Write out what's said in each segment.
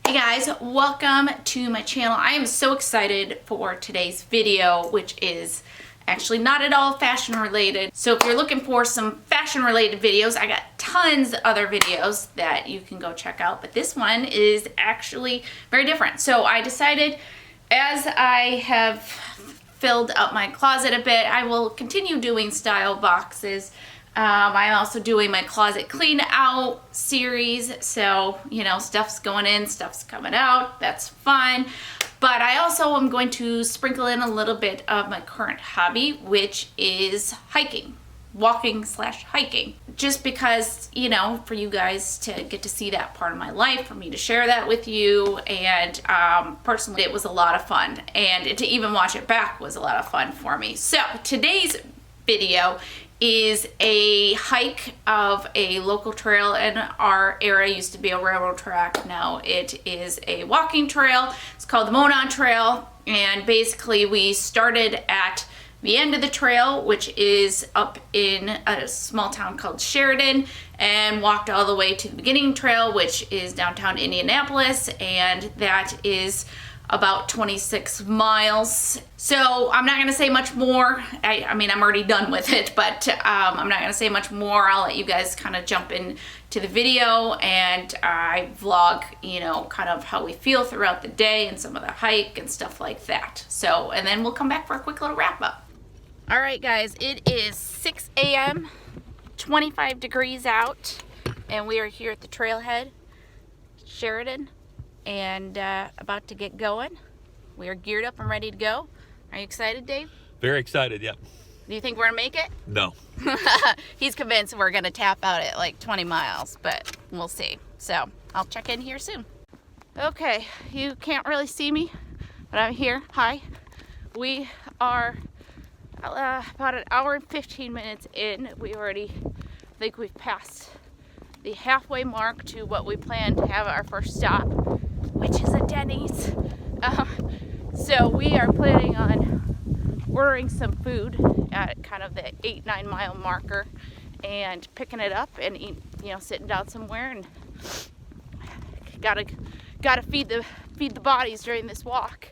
Hey guys, welcome to my channel. I am so excited for today's video, which is actually not at all fashion related. So if you're looking for some fashion related videos, I got tons of other videos that you can go check out, but this one is actually very different. So I decided, as I have filled up my closet a bit, I will continue doing style boxes. I'm also doing my closet clean out series, so you know, stuff's going in, stuff's coming out, that's fun. But I also am going to sprinkle in a little bit of my current hobby, which is hiking, walking slash hiking. Just because, you know, for you guys to get to see that part of my life, for me to share that with you, and personally it was a lot of fun, and to even watch it back was a lot of fun for me. So today's video is a hike of a local trail in our area. It used to be a railroad track. Now it is a walking trail. It's called the Monon Trail, and basically we started at the end of the trail, which is up in a small town called Sheridan, and walked all the way to the beginning trail, which is downtown Indianapolis, and that is about 26 miles. So I'm not going to say much more. I mean, I'm already done with it, but I'm not going to say much more. I'll let you guys kind of jump into the video, and I vlog, you know, kind of how we feel throughout the day and some of the hike and stuff like that. So, and then we'll come back for a quick little wrap up. All right, guys, it is 6 a.m., 25 degrees out, and we are here at the Trailhead, Sheridan, and about to get going. We are geared up and ready to go. Are you excited, Dave? Very excited, yep. Do you think we're gonna make it? No. He's convinced we're gonna tap out at like 20 miles, but we'll see. So I'll check in here soon. Okay, you can't really see me, but I'm here. Hi. We are about an hour and 15 minutes in. We already think we've passed the halfway mark to what we plan to have our first stop, which is a Denny's. So we are planning on ordering some food at kind of the 8-9 mile marker and picking it up and eat, you know, sitting down somewhere, and gotta feed the bodies during this walk.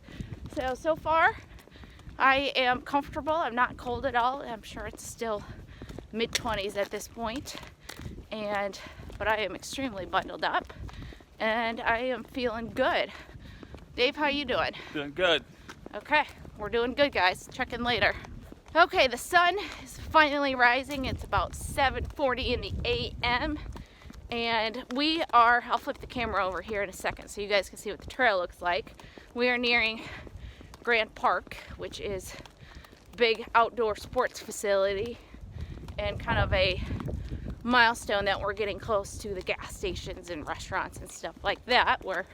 So far I am comfortable. I'm not cold at all. I'm sure it's still mid-20s at this point, but I am extremely bundled up, and I am feeling good. Dave, how you doing? Doing good. Okay, we're doing good, guys. Check in later. Okay, the sun is finally rising. It's about 7:40 in the a.m. and we are, I'll flip the camera over here in a second so you guys can see what the trail looks like. We are nearing Grand Park, which is a big outdoor sports facility and kind of a milestone that we're getting close to the gas stations and restaurants and stuff like that, where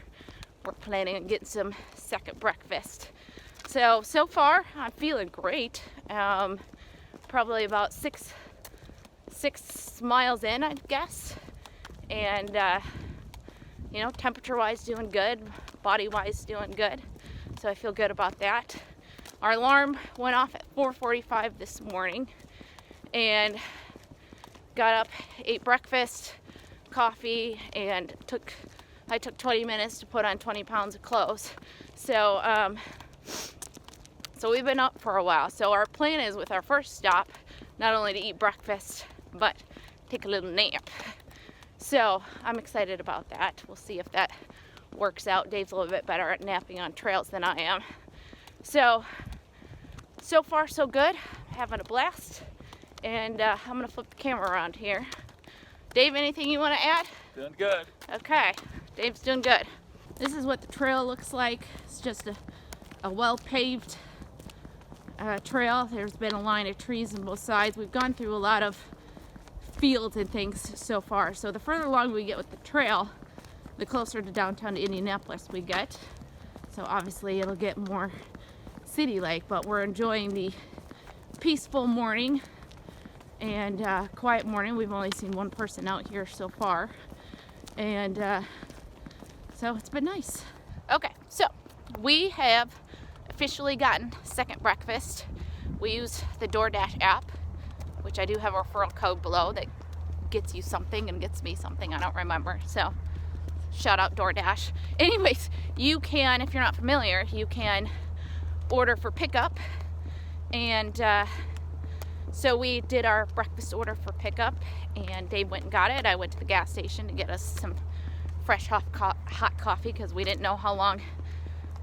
we're planning on getting some second breakfast. So far I'm feeling great. Probably about six miles in, I guess, and you know, temperature wise doing good, body wise doing good, so I feel good about that. Our alarm went off at 4:45 this morning, and got up, ate breakfast, coffee, and I took 20 minutes to put on 20 pounds of clothes. So we've been up for a while. So our plan is, with our first stop, not only to eat breakfast, but take a little nap. So I'm excited about that. We'll see if that works out. Dave's a little bit better at napping on trails than I am. So far so good. Having a blast. And I'm gonna flip the camera around here. Dave, anything you want to add? Doing good. Okay, Dave's doing good. This is what the trail looks like. It's just a well-paved trail. There's been a line of trees on both sides. We've gone through a lot of fields and things so far. So the further along we get with the trail, the closer to downtown Indianapolis we get. So obviously it'll get more city-like, but we're enjoying the peaceful morning and quiet morning. We've only seen one person out here so far, and so it's been nice. Okay, so we have officially gotten second breakfast. We use the DoorDash app, which I do have a referral code below that gets you something and gets me something, I don't remember. So Shout out DoorDash. Anyways, you can, if you're not familiar, you can order for pickup. And so we did our breakfast order for pickup, and Dave went and got it. I went to the gas station to get us some fresh hot coffee because we didn't know how long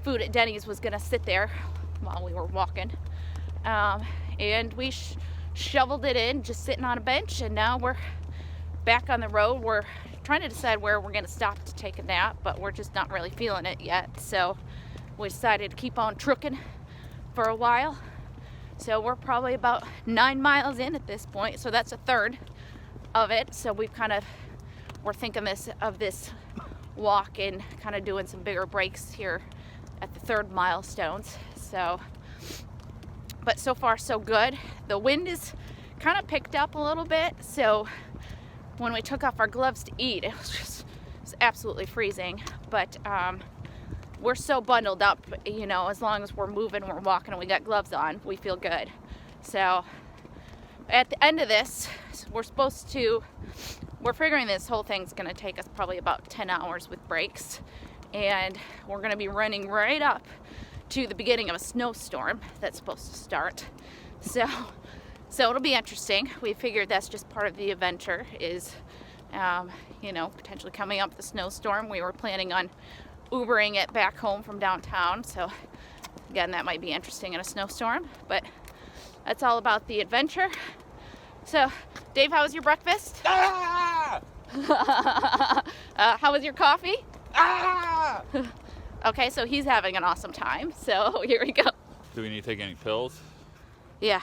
food at Denny's was gonna sit there while we were walking. And we shoveled it in, just sitting on a bench, and now we're back on the road. We're trying to decide where we're gonna stop to take a nap, but we're just not really feeling it yet. So we decided to keep on trucking for a while. So we're probably about 9 miles in at this point. So that's a third of it. So we're thinking of this walk and kind of doing some bigger breaks here at the third milestones. So, but so far so good. The wind is kind of picked up a little bit. So when we took off our gloves to eat, it was absolutely freezing. But we're so bundled up, you know, as long as we're moving, we're walking, and we got gloves on, we feel good. So at the end of this, we're figuring this whole thing's gonna take us probably about 10 hours with breaks. And we're gonna be running right up to the beginning of a snowstorm that's supposed to start. So it'll be interesting. We figured that's just part of the adventure is, you know, potentially coming up with a snowstorm. We were planning on Ubering it back home from downtown. So again, that might be interesting in a snowstorm, but that's all about the adventure. So Dave, how was your breakfast? Ah! How was your coffee? Ah! Okay, so he's having an awesome time. So here we go. Do we need to take any pills? Yeah.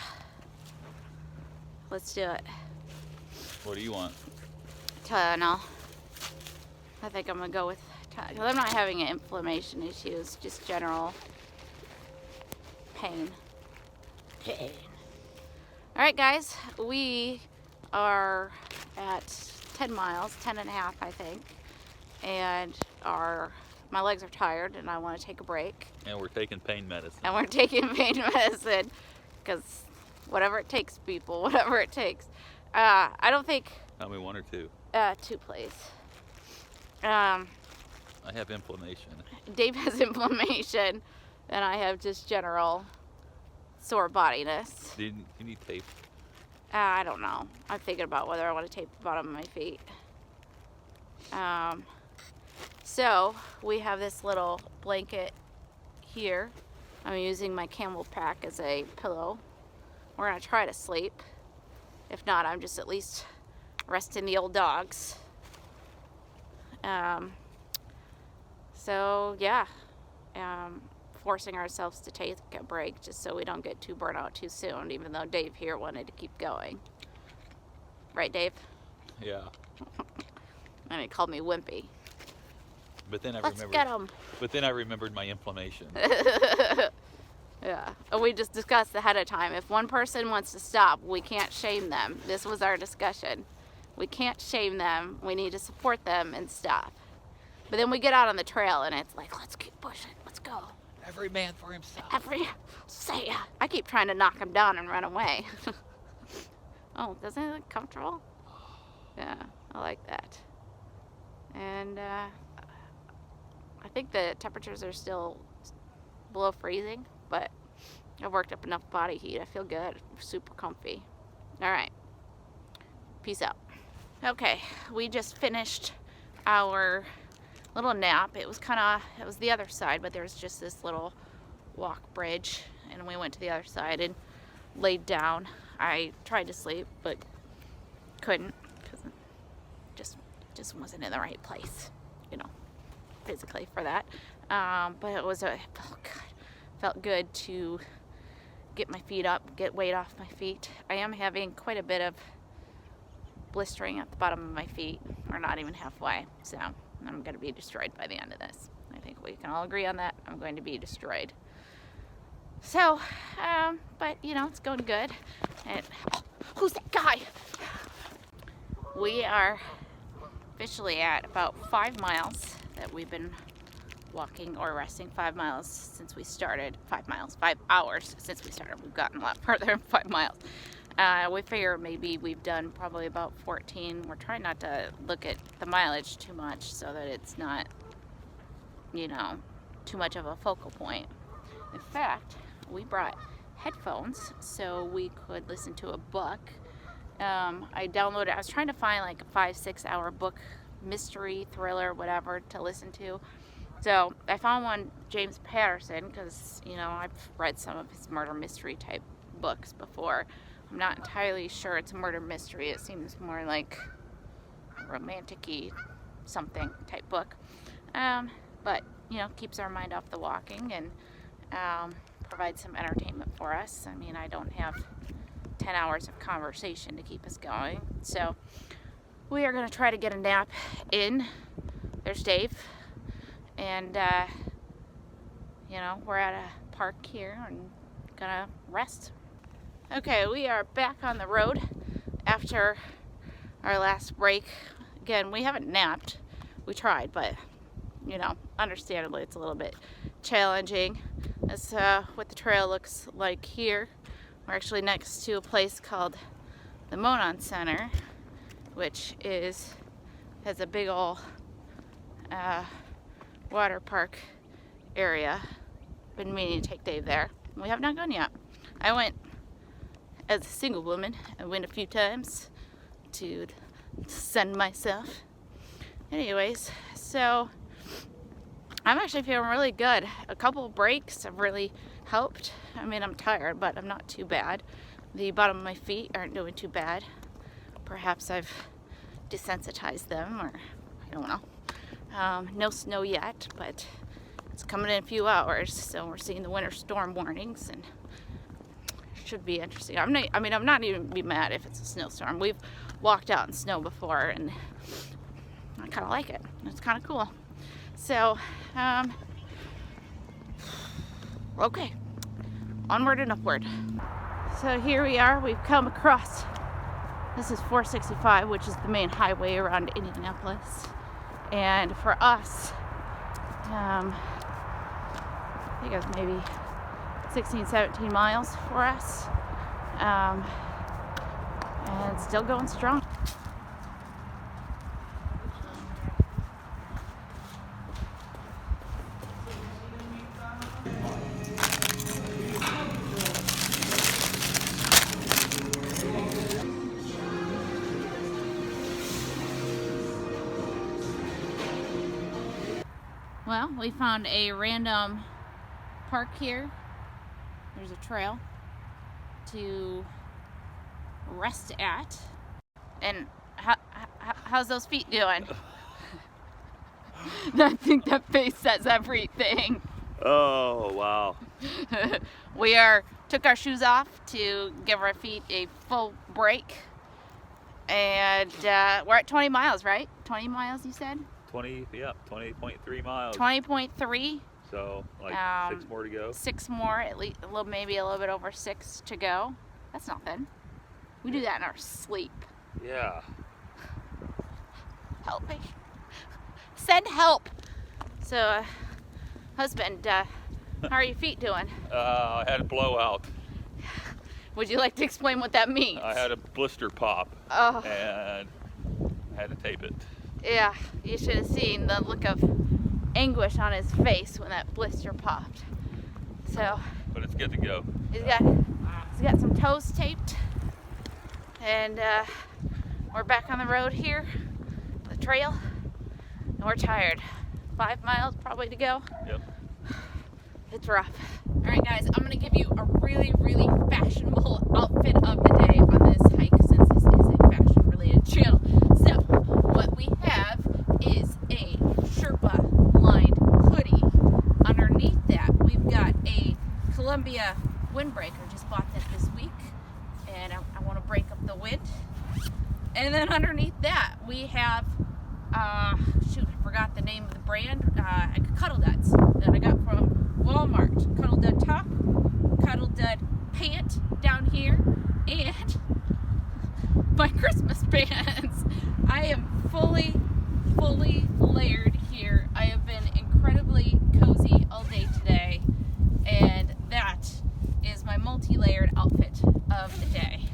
Let's do it. What do you want? Tylenol. I think I'm gonna go with because I'm not having inflammation issues, just general pain. All right, guys, we are at 10 miles, 10 and a half, I think, and my legs are tired, and I want to take a break. And we're taking pain medicine. And we're taking pain medicine, because whatever it takes, people, whatever it takes. I don't think. Tell me one or two. 2, please. I have inflammation. Dave has inflammation, and I have just general sore bodiness. Do you need tape? I don't know. I'm thinking about whether I want to tape the bottom of my feet. So we have this little blanket here. I'm using my camel pack as a pillow. We're gonna try to sleep. If not, I'm just at least resting the old dogs. So yeah, forcing ourselves to take a break just so we don't get too burnt out too soon, even though Dave here wanted to keep going. Right, Dave? Yeah. And he called me wimpy. But then Let's get him. But then I remembered my inflammation. Yeah, and we just discussed ahead of time. If one person wants to stop, we can't shame them. This was our discussion. We can't shame them. We need to support them and stop. But then we get out on the trail and it's like, let's keep pushing. Let's go. Every man for himself. I keep trying to knock him down and run away. Oh, doesn't it look comfortable? Yeah, I like that. And I think the temperatures are still below freezing, but I've worked up enough body heat. I feel good. Super comfy. All right. Peace out. Okay, we just finished our little nap. It was the other side, but there was just this little walk bridge, and we went to the other side and laid down. I tried to sleep, but couldn't because it just wasn't in the right place, you know, physically for that. But it was felt good to get my feet up, get weight off my feet. I am having quite a bit of blistering at the bottom of my feet, or not even halfway, so I'm going to be destroyed by the end of this. I think we can all agree on that. I'm going to be destroyed. So, but you know, it's going good. And who's that guy? We are officially at about 5 miles that we've been walking or resting. 5 miles since we started. 5 hours since we started. We've gotten a lot further than 5 miles. We figure maybe we've done probably about 14. We're trying not to look at the mileage too much so that it's not, you know, too much of a focal point. In fact, we brought headphones so we could listen to a book. I was trying to find like a 5-6 hour book, mystery, thriller, whatever, to listen to. So I found one, James Patterson, because, you know, I've read some of his murder mystery type books before. I'm not entirely sure it's a murder mystery. It seems more like a romantic-y something type book. But, you know, keeps our mind off the walking and provides some entertainment for us. I mean, I don't have 10 hours of conversation to keep us going. So we are going to try to get a nap in. There's Dave. And, you know, we're at a park here and gonna rest. Okay, we are back on the road after our last break. Again, we haven't napped. We tried, but, you know, understandably it's a little bit challenging. That's what the trail looks like here. We're actually next to a place called the Monon Center, which has a big ol' water park area. Been meaning to take Dave there. We have not gone yet. I went as a single woman. I went a few times to sun myself. Anyways, so I'm actually feeling really good. A couple of breaks have really helped. I mean, I'm tired, but I'm not too bad. The bottom of my feet aren't doing too bad. Perhaps I've desensitized them, or I don't know. No snow yet, but it's coming in a few hours, so we're seeing the winter storm warnings, and it should be interesting. I'm not even be mad if it's a snowstorm. We've walked out in snow before, and I kind of like it. It's kind of cool. So, okay, onward and upward. So here we are. We've come across, this is 465, which is the main highway around Indianapolis. And for us, I think it was maybe 16, 17 miles for us, and still going strong. Well, we found a random park here. There's a trail to rest at. And how's those feet doing? I think that face says everything. Oh, wow. We took our shoes off to give our feet a full break. And we're at 20 miles, right? 20 miles, you said? 20.3 miles. 20.3. So, like 6 more to go. 6 more, at least, maybe a little bit over 6 to go. That's nothing. We do that in our sleep. Yeah. Help me. Send help. So, husband, how are your feet doing? I had a blowout. Would you like to explain what that means? I had a blister pop. Oh. And I had to tape it. Yeah, you should have seen the look of anguish on his face when that blister popped. So, but it's good to go. He's got some toes taped, and we're back on the road here, the trail, and we're tired. 5 miles probably to go. Yep. It's rough. All right, guys, I'm gonna give you a really, really fashionable outfit of the day on this hike, since this is a fashion-related channel. So, what we have is a Sherpa lined hoodie. Underneath that, we've got a Columbia windbreaker. Just bought that this week, and I want to break up the wind. And then underneath that, we have shoot, I forgot the name of the brand. Cuddle Duds that I got from Walmart. Cuddle Dud top, Cuddle Dud pant down here, and my Christmas pants. I am fully layered here. I have been incredibly cozy all day today, and that is my multi-layered outfit of the day.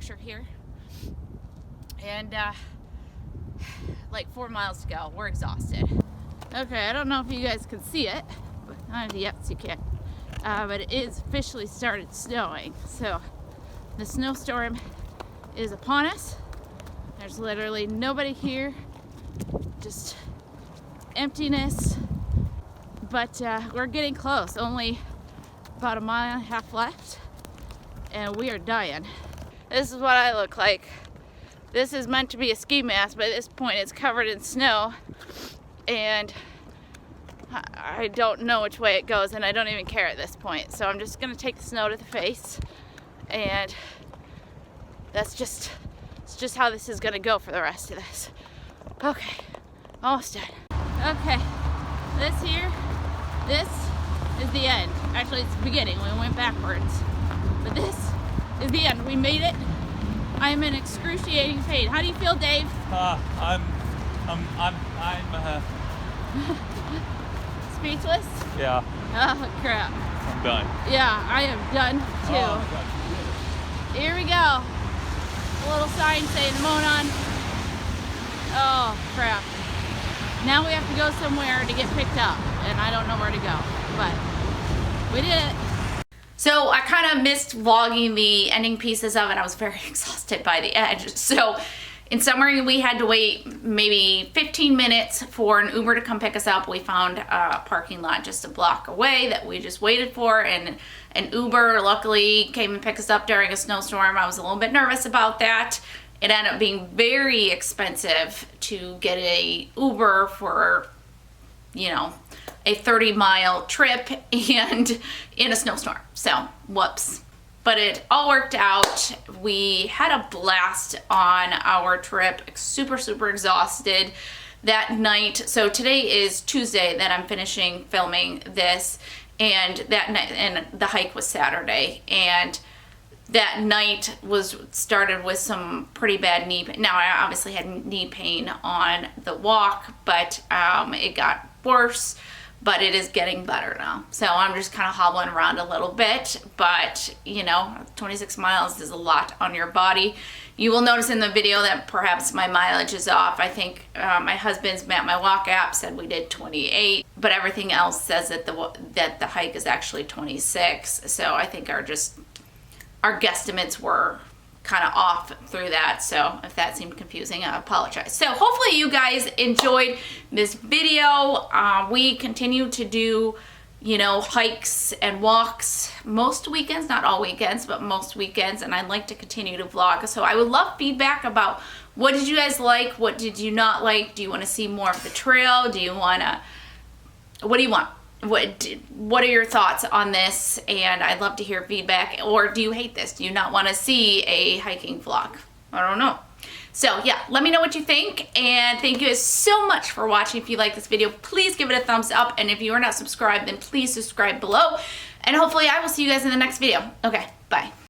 picture here. And like 4 miles to go. We're exhausted. Okay, I don't know if you guys can see it, but yes, you can. But it is officially started snowing. So the snowstorm is upon us. There's literally nobody here, just emptiness. But we're getting close. Only about 1.5 miles left, and we are dying. This is what I look like. This is meant to be a ski mask, but at this point it's covered in snow, and I don't know which way it goes, and I don't even care at this point. So I'm just gonna take the snow to the face, and it's just how this is gonna go for the rest of this. Okay, almost done. Okay, this is the end. Actually, it's the beginning. We went backwards, but this is the end. We made it. I'm in excruciating pain. How do you feel, Dave? I'm Speechless? yeah, Oh, crap. I'm done. Yeah, I am done too. Oh, Here we go. A little sign saying Monon. Oh, crap. Now we have to go somewhere to get picked up, and I don't know where to go, but we did it. So I kind of missed vlogging the ending pieces of it. I was very exhausted by the edge. So in summary, we had to wait maybe 15 minutes for an Uber to come pick us up. We found a parking lot just a block away that we just waited for, and an Uber luckily came and picked us up during a snowstorm. I was a little bit nervous about that. It ended up being very expensive to get a Uber for, you know, a 30-mile trip and in a snowstorm. So, whoops. But it all worked out. We had a blast on our trip. Super, super exhausted that night. So today is Tuesday that I'm finishing filming this, and that night, and the hike was Saturday, and that night started with some pretty bad knee pain. Now, I obviously had knee pain on the walk, but it got worse, but it is getting better now. So I'm just kind of hobbling around a little bit, but you know, 26 miles is a lot on your body. You will notice in the video that perhaps my mileage is off. I think my husband's Map My Walk app said we did 28, but everything else says that the hike is actually 26. So I think our guesstimates were kind of off through that. So if that seemed confusing, I apologize. So hopefully you guys enjoyed this video. We continue to do, you know, hikes and walks most weekends, not all weekends, but most weekends, and I'd like to continue to vlog. So I would love feedback about what did you guys like, what did you not like, do you want to see more of the trail, what do you want? What are your thoughts on this? And I'd love to hear feedback. Or do you hate this? Do you not want to see a hiking vlog? I don't know. So yeah, let me know what you think, and thank you so much for watching. If you like this video, please give it a thumbs up, and if you are not subscribed, then please subscribe below, and hopefully I will see you guys in the next video. Okay, bye.